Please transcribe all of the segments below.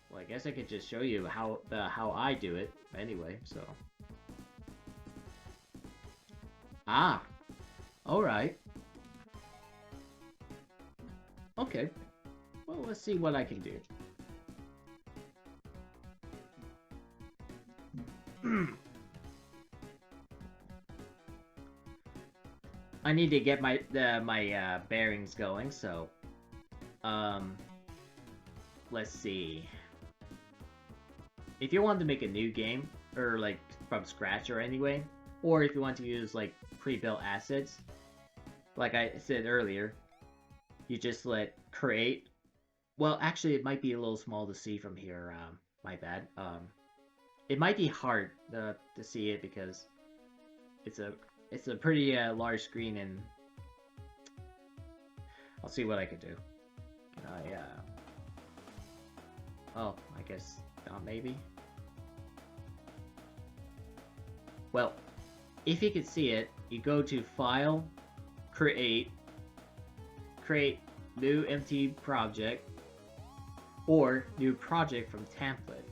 Well, I guess I could just show you how I do it anyway. So ah, all right, okay. Well, let's see what I can do. I need to get my bearings going. So um, let's see. If you want to make a new game or like from scratch or anyway, or if you want to use like pre-built assets, like I said earlier, you just let create. Well, actually, it might be a little small to see from here. My bad. It might be hard to see it because it's a it's a pretty large screen, and I'll see what I can do. Yeah. Oh, I guess not. Maybe. Well, if you can see it, you go to File, Create, Create New Empty Project, or New Project from Template.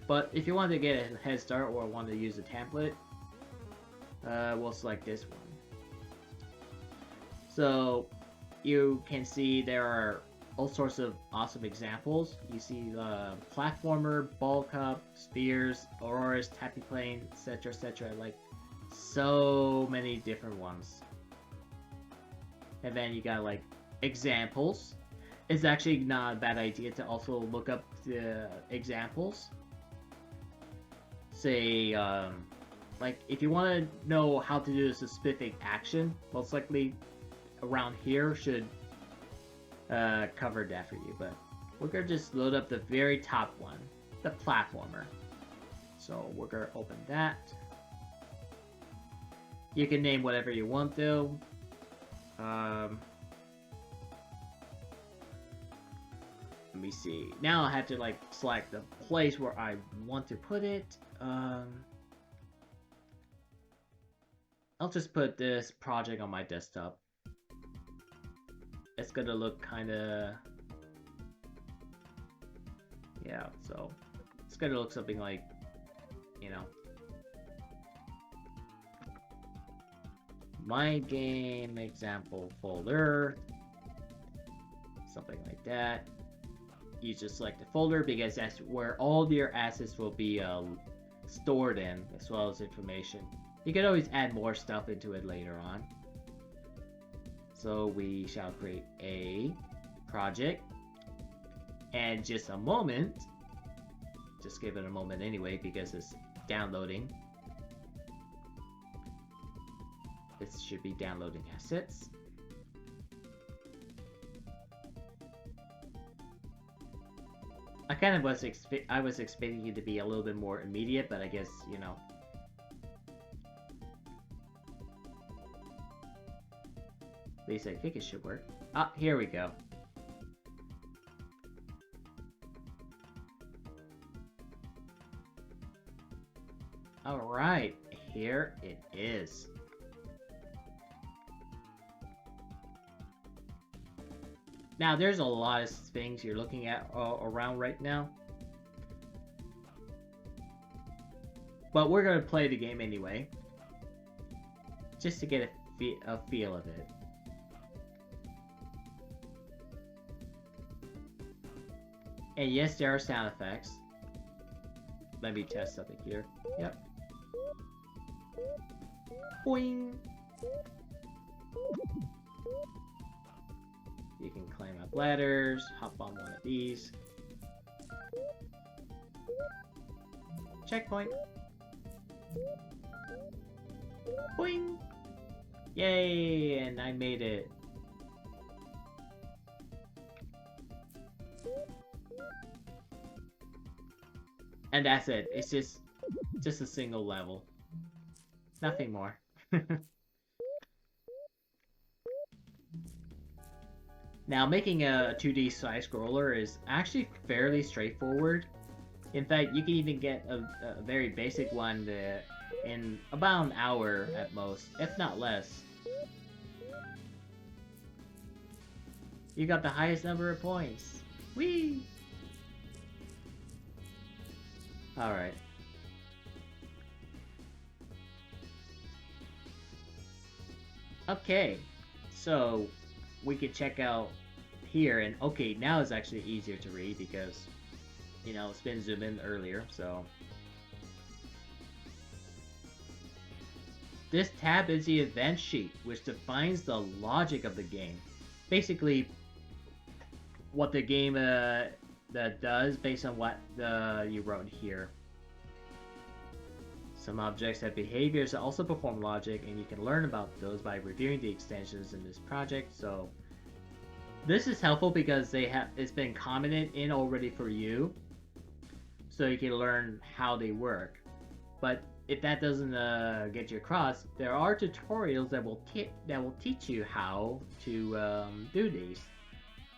But if you want to get a head start or want to use a template, we'll select this one. So you can see there are all sorts of awesome examples. You see platformer, ball cup, spheres, auroras, tapping plane, etc. Like so many different ones. And then you got like examples. It's actually not a bad idea to also look up the examples. Say, like if you want to know how to do a specific action, most likely around here should cover that for you. But we're gonna just load up the very top one, the platformer. So we're gonna open that. You can name whatever you want though. Let me see. Now I have to like select the place where I want to put it. I'll just put this project on my desktop. It's gonna look kinda... yeah, so it's gonna look something like, you know, my game example folder, something like that. You just select the folder because that's where all your assets will be stored in, as well as information. You can always add more stuff into it later on. So we shall create a project. And just a moment, just give it a moment anyway because it's downloading. This should be downloading assets. I kind of was expecting it to be a little bit more immediate, but I guess, you know. At least I think it should work. Ah, here we go. Alright, here it is. Now, there's a lot of things you're looking at around right now. But we're going to play the game anyway. Just to get a feel of it. And yes, there are sound effects. Let me test something here. Yep. Boing! You can climb up ladders, hop on one of these. Checkpoint! Boing! Yay! And I made it. And that's it. It's just a single level. Nothing more. Now, making a 2D side-scroller is actually fairly straightforward. In fact, you can even get a very basic one in about an hour at most, if not less. You got the highest number of points. Whee! Alright. Okay, so we can check out here, and okay, now it's actually easier to read because, you know, it's been zoomed in earlier, so. This tab is the event sheet, which defines the logic of the game. Basically, what the game that does based on what you wrote here. Some objects have behaviors that also perform logic, and you can learn about those by reviewing the extensions in this project. So this is helpful because it's been commented in already for you, so you can learn how they work. But if that doesn't get you across, there are tutorials that will teach you how to do these.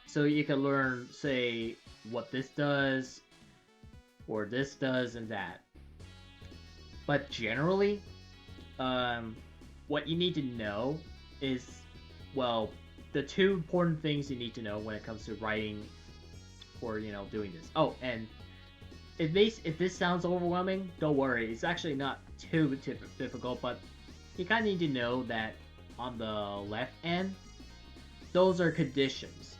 So you can learn, say, what this does, or this does, and that. But generally, what you need to know is, well, the two important things you need to know when it comes to writing or, you know, doing this. Oh, and if this sounds overwhelming, don't worry. It's actually not too difficult, but you kind of need to know that on the left end, those are conditions.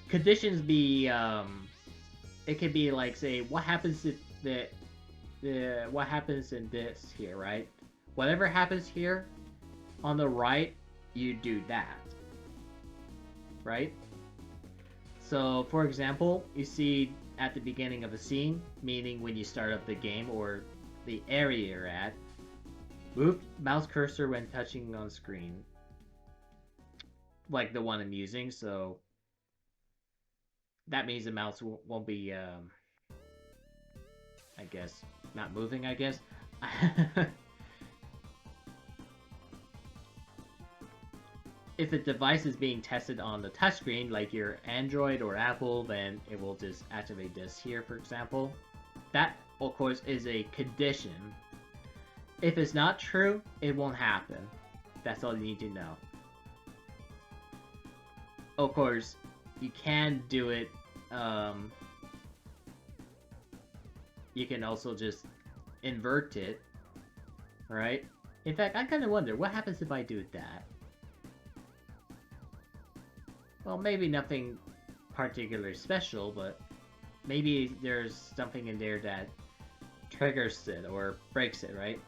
Conditions be, it could be like, say, what happens if what happens in this here, right? Whatever happens here, on the right, you do that, right? So, for example, you see at the beginning of a scene, meaning when you start up the game or the area you're at, move mouse cursor when touching on screen. Like the one I'm using, so that means the mouse won't be, I guess, not moving, I guess. If the device is being tested on the touchscreen, like your Android or Apple, then it will just activate this here, for example. That, of course, is a condition. If it's not true, it won't happen. That's all you need to know. Of course, you can do it. You can also just invert it, right? In fact, I kind of wonder, what happens if I do that? Well, maybe nothing particularly special, but maybe there's something in there that triggers it or breaks it, right?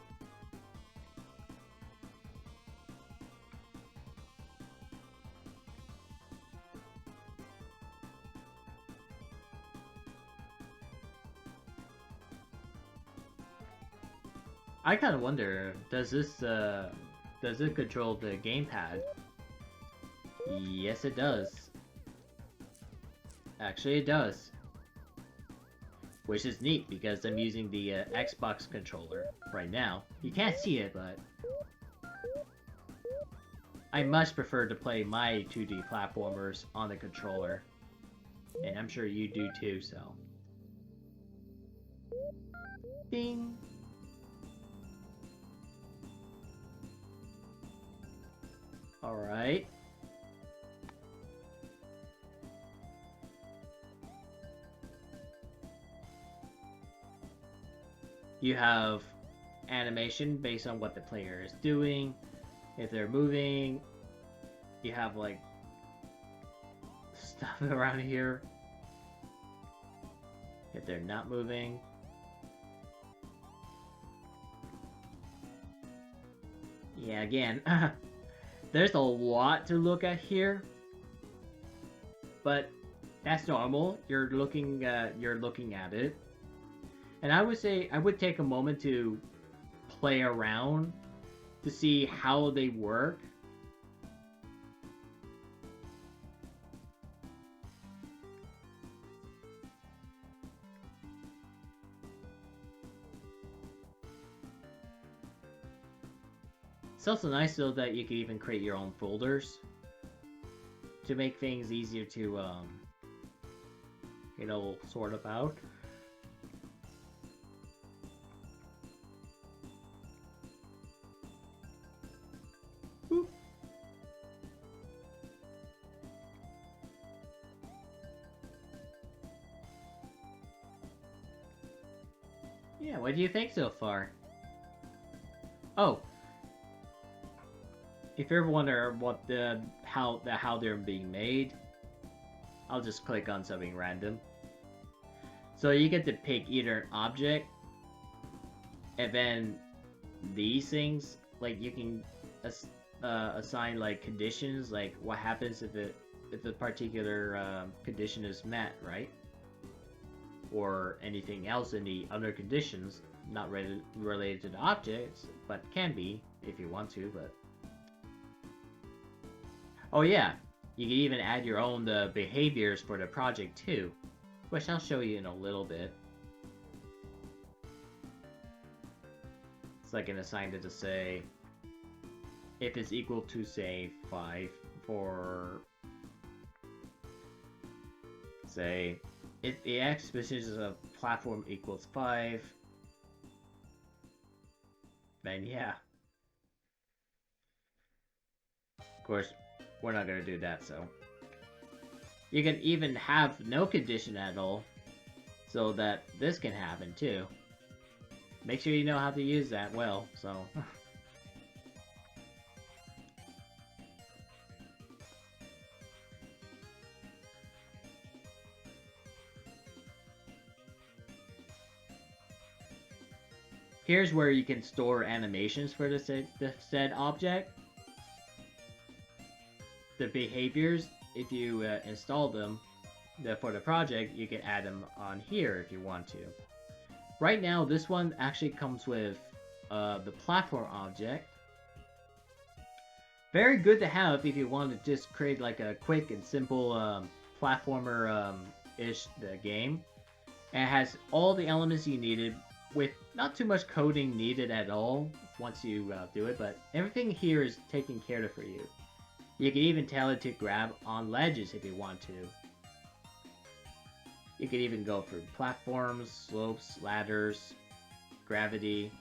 I kind of wonder, does it control the gamepad? Yes, it does. Actually, it does. Which is neat, because I'm using the Xbox controller right now. You can't see it, but I much prefer to play my 2D platformers on the controller. And I'm sure you do too, so. Ding! Alright. You have animation based on what the player is doing. If they're moving, you have like stuff around here. If they're not moving. Yeah, again, there's a lot to look at here, but that's normal. You're looking at it. And I would say I would take a moment to play around to see how they work. It's also nice though that you can even create your own folders to make things easier to, you know, sort of out. Yeah, what do you think so far? Oh, if you ever wonder what how they're being made, I'll just click on something random. So you get to pick either an object, and then these things, like you can assign like conditions, like what happens if a particular condition is met, right? Or anything else in the other conditions, not related to the objects, but can be if you want to. But oh yeah, you can even add your own behaviors for the project too, which I'll show you in a little bit. So I can assign it to say if it's equal to say 5 for say if the x position of platform equals 5, then yeah. Of course, we're not gonna do that, so. You can even have no condition at all, so that this can happen too. Make sure you know how to use that well, so. Here's where you can store animations for the said object. The behaviors, if you install them for the project, you can add them on here if you want to. Right now, this one actually comes with the platform object. Very good to have if you want to just create like a quick and simple platformer-ish game. And it has all the elements you needed with not too much coding needed at all once you do it, but everything here is taken care of for you. You can even tell it to grab on ledges if you want to. You can even go for platforms, slopes, ladders, gravity.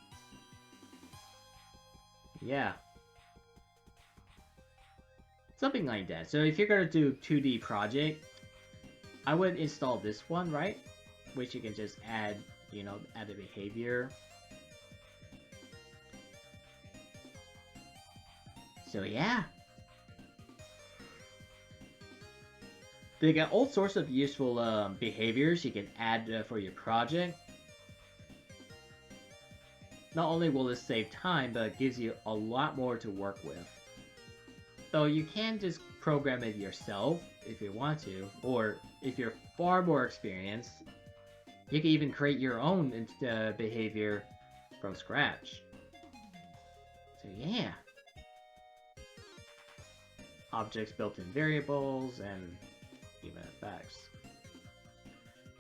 Yeah. Something like that. So if you're going to do 2D project, I would install this one, right? Which you can just add, add a behavior. So yeah. They got all sorts of useful behaviors you can add for your project. Not only will this save time, but it gives you a lot more to work with. Though you can just program it yourself if you want to, or if you're far more experienced, you can even create your own behavior from scratch. So yeah. Objects, built-in variables, and even effects.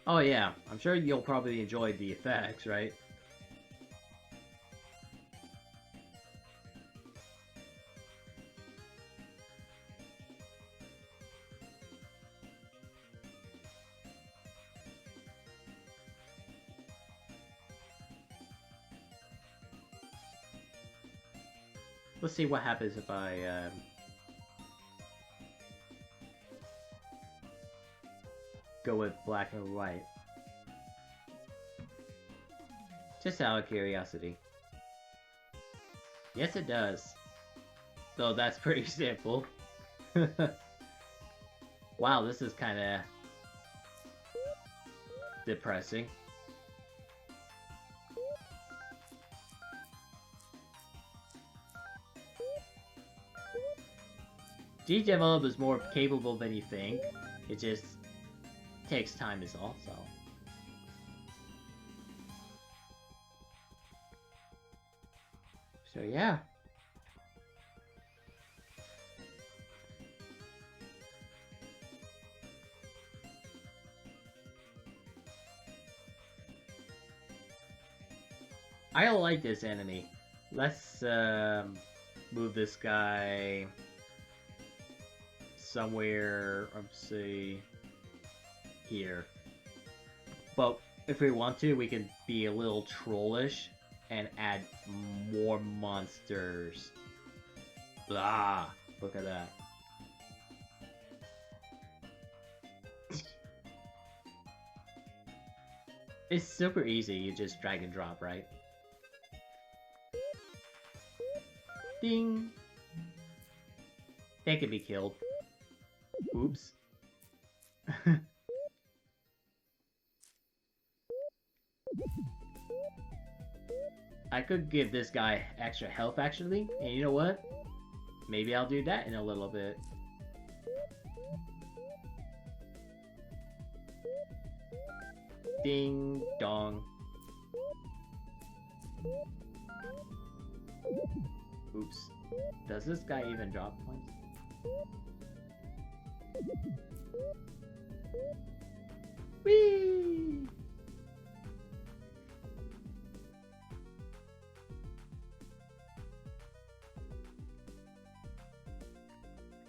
Oh yeah, I'm sure you'll probably enjoy the effects, right? Let's see what happens if I go with black and white. Just out of curiosity. Yes, it does. Though that's pretty simple. Wow, this is kinda depressing. GDevelop is more capable than you think. It just takes time is all, so. So yeah. I don't like this enemy. Let's move this guy somewhere, let's see, here. But if we want to, we can be a little trollish and add more monsters. Blah! Look at that. It's super easy, you just drag and drop, right? Ding! They can be killed. Oops. I could give this guy extra health actually, and you know what? Maybe I'll do that in a little bit. Ding dong. Oops. Does this guy even drop points? Whee!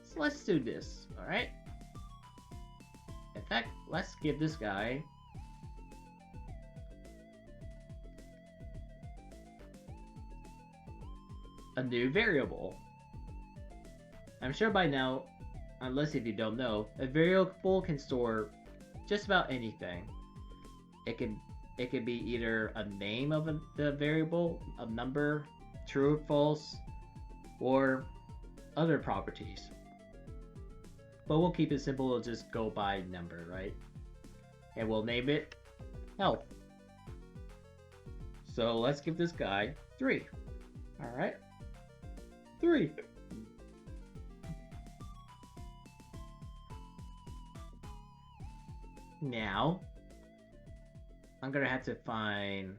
So let's do this, alright? In fact, let's give this guy a new variable. I'm sure by now, unless if you don't know, a variable can store just about anything. It can be either a name of the variable, a number, true or false, or other properties. But we'll keep it simple, we'll just go by number, right? And we'll name it health. So let's give this guy 3. Alright. 3. Now, I'm gonna have to find...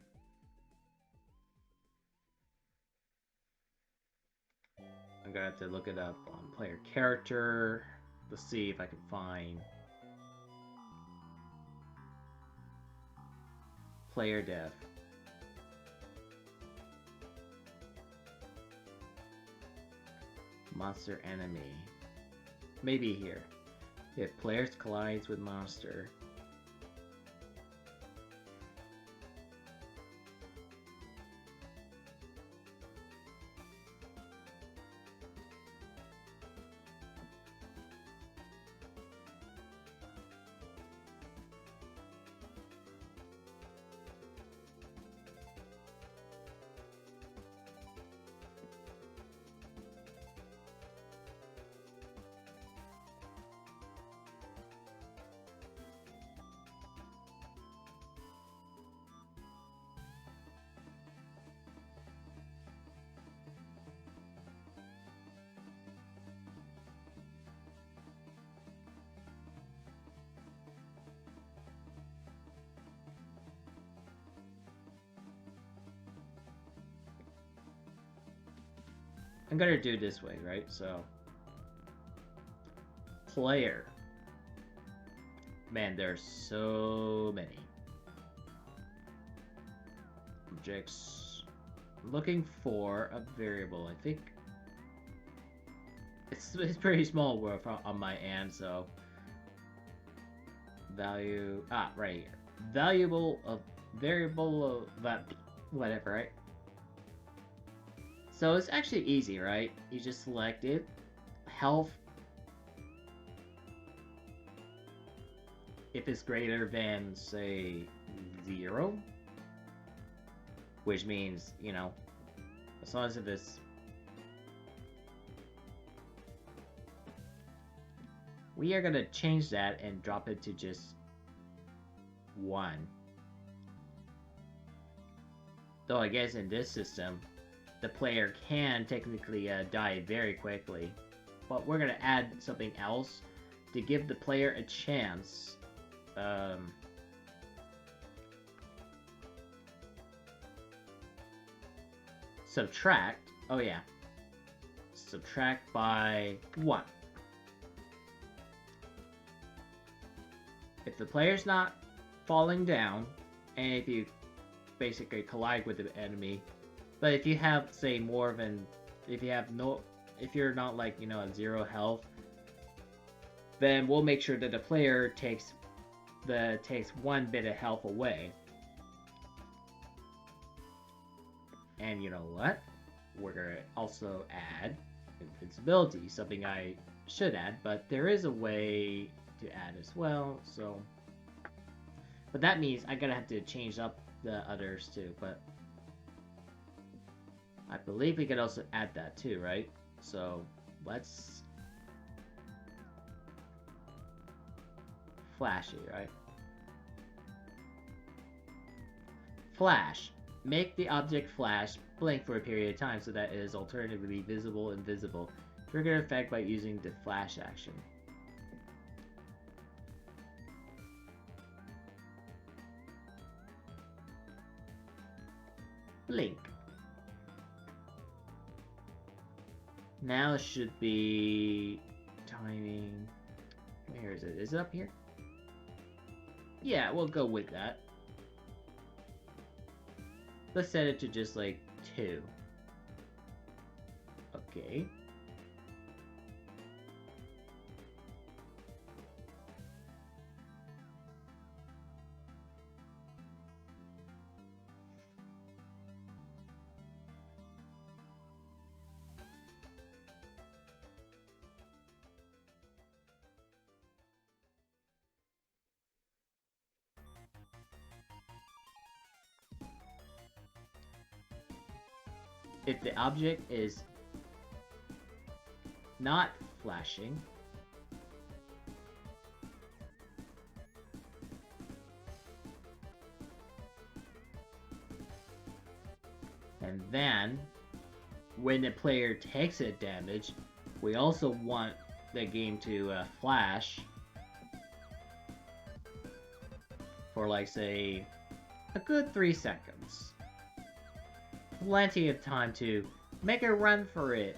I'm gonna have to look it up on player character. Let's see if I can find player dev. Monster enemy. Maybe here. If players collides with monster. I'm gonna do it this way, right? So, player. Man, there's so many objects. I'm looking for a variable. I think it's pretty small on my end. So, value. Right here. Variable of that whatever, right? So it's actually easy, right? You just select it, health. If it's greater than, say, 0, which means, you know, as long as it's... We are gonna change that and drop it to just 1. Though I guess in this system, the player can technically die very quickly, but we're gonna add something else to give the player a chance. Subtract. Oh yeah. Subtract by 1. If the player's not falling down, and if you basically collide with the enemy, but if you have, say, more of an, if you're not like, you know, at 0 health, then we'll make sure that the player takes 1 bit of health away. And you know what? We're gonna also add invincibility, something I should add, but there is a way to add as well. So But that means I'm gonna have to change up the others too, but I believe we could also add that too, right? So let's flash it, right? Flash. Make the object flash blink for a period of time so that it is alternatively visible and invisible. Trigger effect by using the flash action. Blink. Now it should be timing. Where is it? Is it up here? Yeah, we'll go with that. Let's set it to just like 2. Okay. If the object is not flashing, and then when the player takes a damage, we also want the game to flash for like say a good 3 seconds. Plenty of time to make a run for it.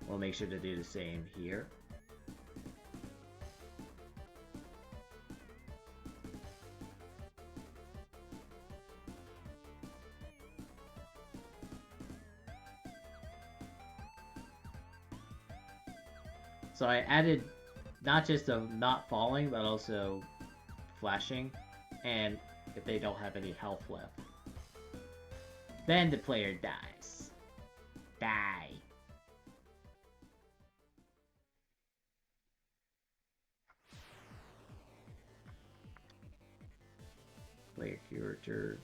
We'll make sure to do the same here. So I added not just the not falling, but also flashing, and if they don't have any health left. Then the player dies. Die. Player character.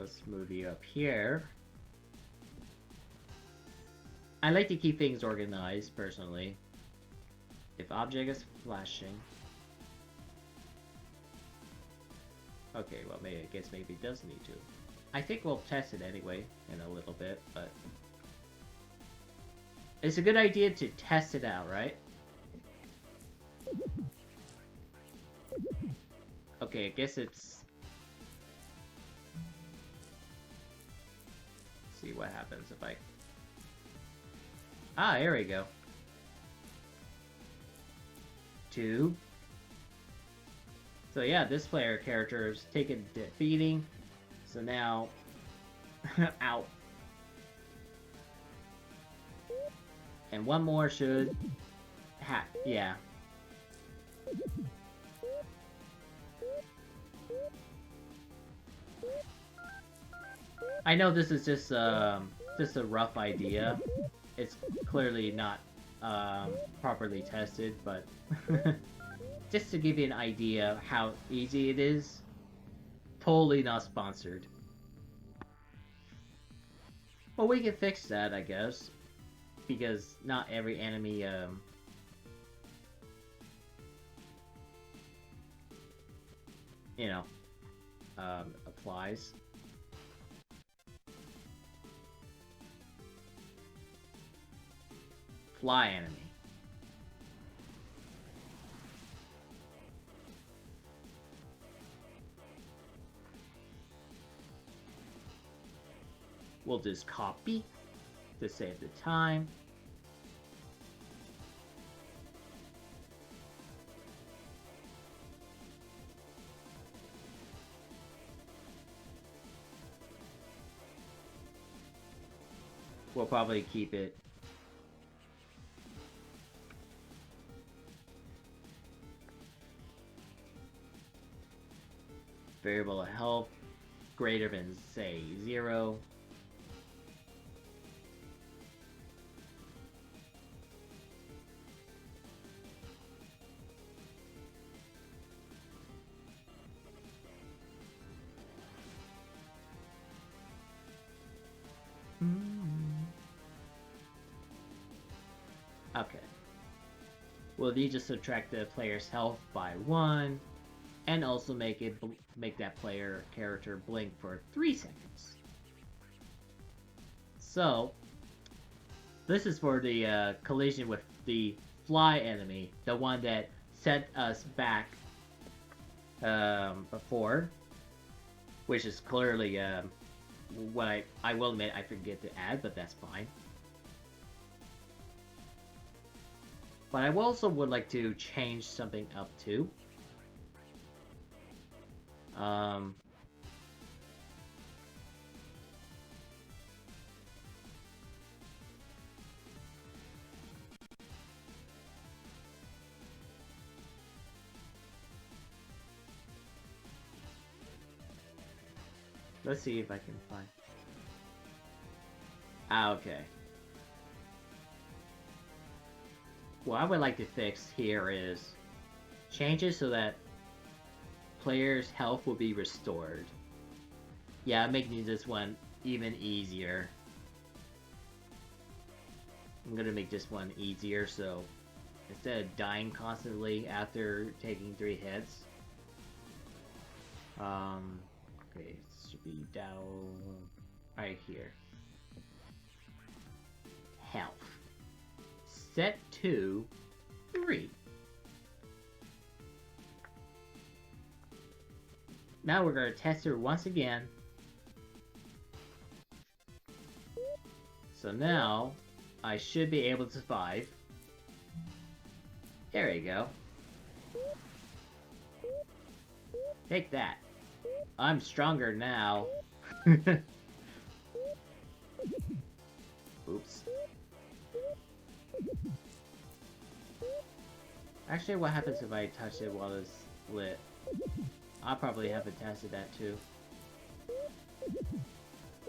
Let's move you up here. I like to keep things organized, personally. If object is flashing... Okay, well, maybe I guess maybe it does need to. I think we'll test it anyway, in a little bit, but... It's a good idea to test it out, right? Okay, I guess it's... See what happens if I... Ah, here we go. 2. So yeah, this player character is taking defeating. So now... out. And one more should... yeah. I know this is just a rough idea. It's clearly not properly tested, but just to give you an idea of how easy it is. Totally not sponsored. Well, we can fix that, I guess, because not every enemy you know, applies. Fly enemy. We'll just copy to save the time. We'll probably keep it. Variable health greater than, say, 0. Okay. We'll need to subtract the player's health by 1, and also make that player character blink for 3 seconds. So, this is for the collision with the fly enemy, the one that sent us back before, which is clearly what I will admit I forget to add, but that's fine. But I also would like to change something up too. Let's see if I can find... okay. What I would like to fix here is change it so that players' health will be restored. Yeah, making this one even easier. I'm gonna make this one easier, so instead of dying constantly after taking 3 hits, okay, it should be down right here. Health. Set to 3. Now we're going to test her once again. So now, I should be able to survive. There we go. Take that. I'm stronger now. Oops. Actually, what happens if I touch it while it's lit? I probably haven't tested that too.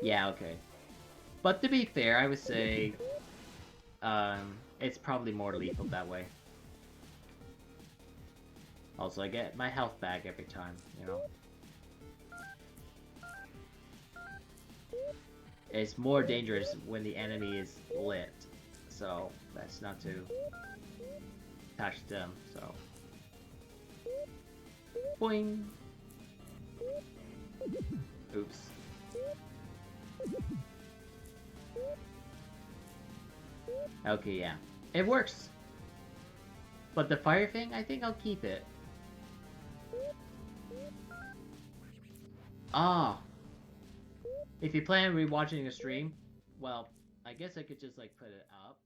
Yeah, okay. But to be fair, I would say it's probably more lethal that way. Also, I get my health back every time, you know. It's more dangerous when the enemy is lit, so that's not to touch them, so. Boing! Oops. Okay, yeah. It works! But the fire thing, I think I'll keep it. Ah! If you plan on rewatching the stream, well, I guess I could just, like, put it up.